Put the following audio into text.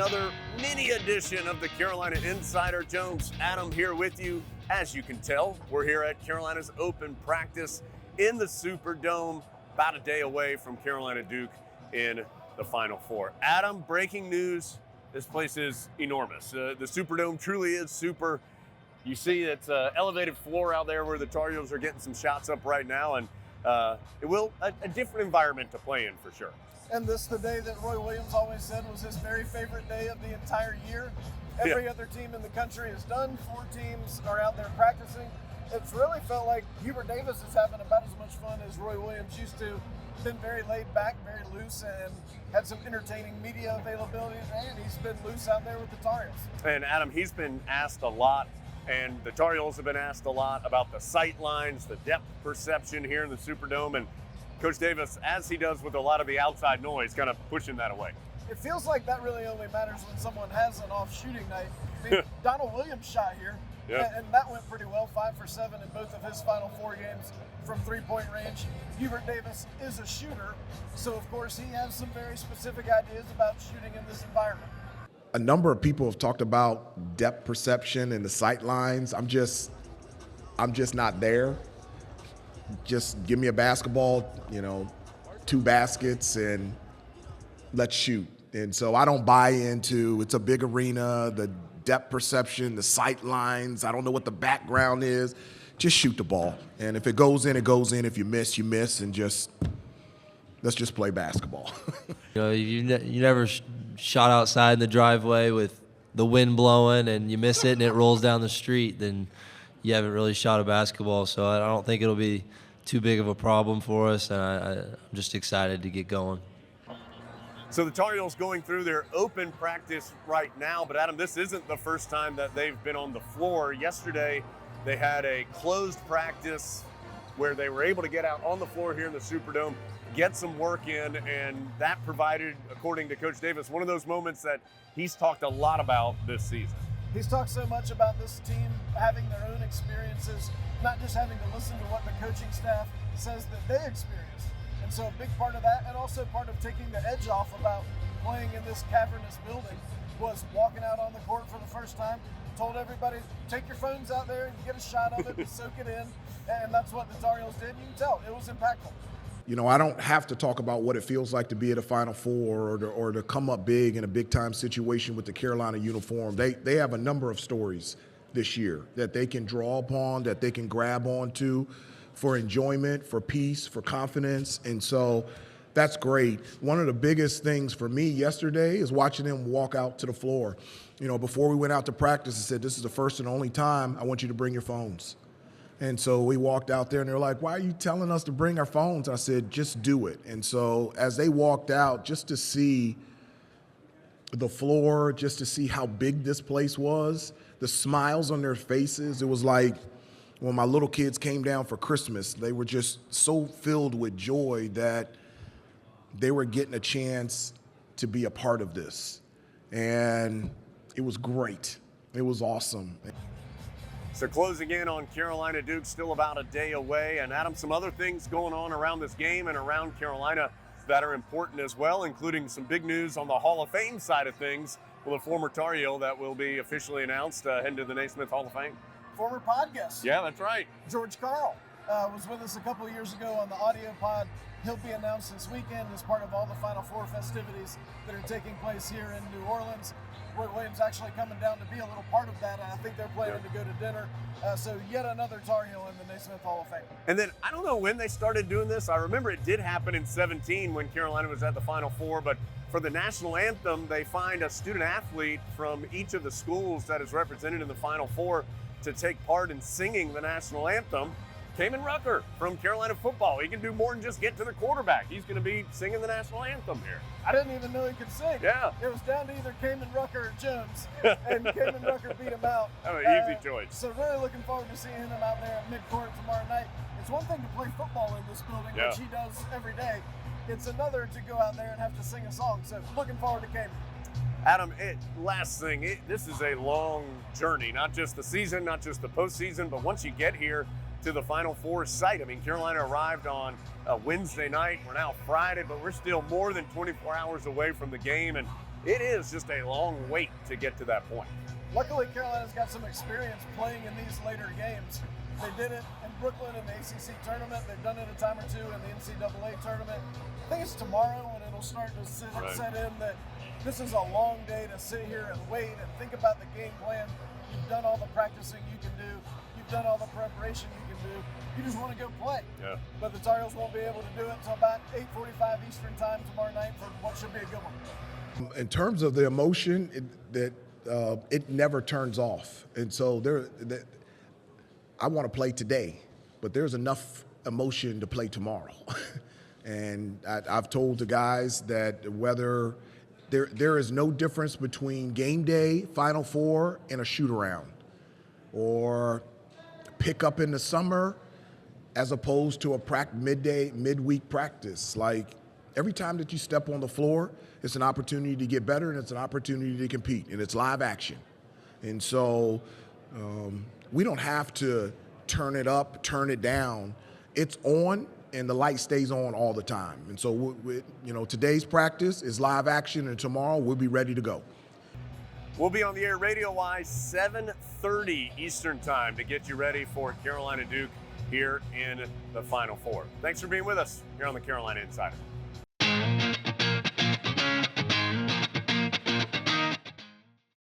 another mini edition of the Carolina Insider. Jones, Adam here with you. As you can tell, we're here at Carolina's open practice in the Superdome, about a day away from Carolina Duke in the Final Four. Adam, breaking news. This place is enormous. The Superdome truly is super. You see it's an elevated floor out there where the Tar Heels are getting some shots up right now, and it will a different environment to play in for sure. And this the day that Roy Williams always said was his very favorite day of the entire year. Every other team in the country is done. 4 teams are out there practicing. It's really felt like Hubert Davis is having about as much fun as Roy Williams used to. Been very laid back, very loose, and had some entertaining media availability, and he's been loose out there with the Tar Heels. And Adam, he's been asked a lot, and the Tar Heels have been asked a lot about the sight lines, the depth perception here in the Superdome, and Coach Davis, as he does with a lot of the outside noise, kind of pushing that away. It feels like that really only matters when someone has an off shooting night. I mean, Donald Williams shot here, and that went pretty well, 5 for 7 in both of his Final Four games from three-point range. Hubert Davis is a shooter, so of course he has some very specific ideas about shooting in this environment. A number of people have talked about depth perception and the sight lines. I'm just not there. Just give me a basketball, 2 baskets, and let's shoot. And so I don't buy into it's a big arena, the depth perception, the sight lines. I don't know what the background is. Just shoot the ball. And if it goes in, it goes in. If you miss, you miss. And let's just play basketball. You never shot outside in the driveway with the wind blowing and you miss it and it rolls down the street, then you haven't really shot a basketball. So I don't think it'll be too big of a problem for us, and I'm just excited to get going. So the Tar Heels going through their open practice right now, but Adam, this isn't the first time that they've been on the floor. Yesterday, they had a closed practice where they were able to get out on the floor here in the Superdome, get some work in, and that provided, according to Coach Davis, one of those moments that he's talked a lot about this season. He's talked so much about this team having their own experiences, not just having to listen to what the coaching staff says that they experienced. And so a big part of that, and also part of taking the edge off about playing in this cavernous building, was walking out on the court for the first time, told everybody, take your phones out there and get a shot of it and soak it in. And that's what the Tar Heels did. You can tell, it was impactful. I don't have to talk about what it feels like to be at a Final Four or to come up big in a big-time situation with the Carolina uniform. They have a number of stories this year that they can draw upon, that they can grab onto for enjoyment, for peace, for confidence. And so that's great. One of the biggest things for me yesterday is watching them walk out to the floor. Before we went out to practice, I said, this is the first and only time I want you to bring your phones. And so we walked out there, and they're like, why are you telling us to bring our phones? I said, just do it. And so as they walked out, just to see the floor, just to see how big this place was, the smiles on their faces, it was like when my little kids came down for Christmas, they were just so filled with joy that they were getting a chance to be a part of this. And it was great. It was awesome. So closing in on Carolina Duke, still about a day away. And Adam, some other things going on around this game and around Carolina that are important as well, including some big news on the Hall of Fame side of things with a former Tar Heel that will be officially announced heading to the Naismith Hall of Fame. Former pod guest. Yeah, that's right. George Karl was with us a couple of years ago on the audio pod. He'll be announced this weekend as part of all the Final Four festivities that are taking place here in New Orleans. Roy Williams actually coming down to be a little part of that. I think they're planning to go to dinner. So yet another Tar Heel in the Naismith Hall of Fame. And then I don't know when they started doing this. I remember it did happen in 2017 when Carolina was at the Final Four, but for the national anthem, they find a student athlete from each of the schools that is represented in the Final Four to take part in singing the national anthem. Kamen Rucker from Carolina football. He can do more than just get to the quarterback. He's going to be singing the national anthem here. I didn't even know he could sing. Yeah. It was down to either Kamen Rucker or Jones, and Kamen Rucker beat him out. Oh, easy choice. So really looking forward to seeing him out there at midcourt tomorrow night. It's one thing to play football in this building, which he does every day. It's another to go out there and have to sing a song. So looking forward to Kamen. Adam, last thing, this is a long journey, not just the season, not just the postseason, but once you get here to the Final Four site. I mean, Carolina arrived on Wednesday night. We're now Friday, but we're still more than 24 hours away from the game. And it is just a long wait to get to that point. Luckily, Carolina's got some experience playing in these later games. They did it in Brooklyn in the ACC tournament. They've done it a time or two in the NCAA tournament. I think it's tomorrow when it'll start to set in that this is a long day to sit here and wait and think about the game plan. You've done all the practicing you can do. You've done all the preparation you can do. You just want to go play. Yeah. But the Tar Heels won't be able to do it until about 8:45 Eastern time tomorrow night for what should be a good one. In terms of the emotion, it never turns off. And so I want to play today, but there's enough emotion to play tomorrow. And I've told the guys that whether there is no difference between game day, Final Four, and a shoot-around, or pick up in the summer as opposed to a midweek practice. Like, every time that you step on the floor, it's an opportunity to get better, and it's an opportunity to compete, and it's live action. And so we don't have to turn it up, turn it down. It's on, and the light stays on all the time. And so, today's practice is live action, and tomorrow we'll be ready to go. We'll be on the air radio-wise 7:30 Eastern time to get you ready for Carolina Duke here in the Final Four. Thanks for being with us here on the Carolina Insider.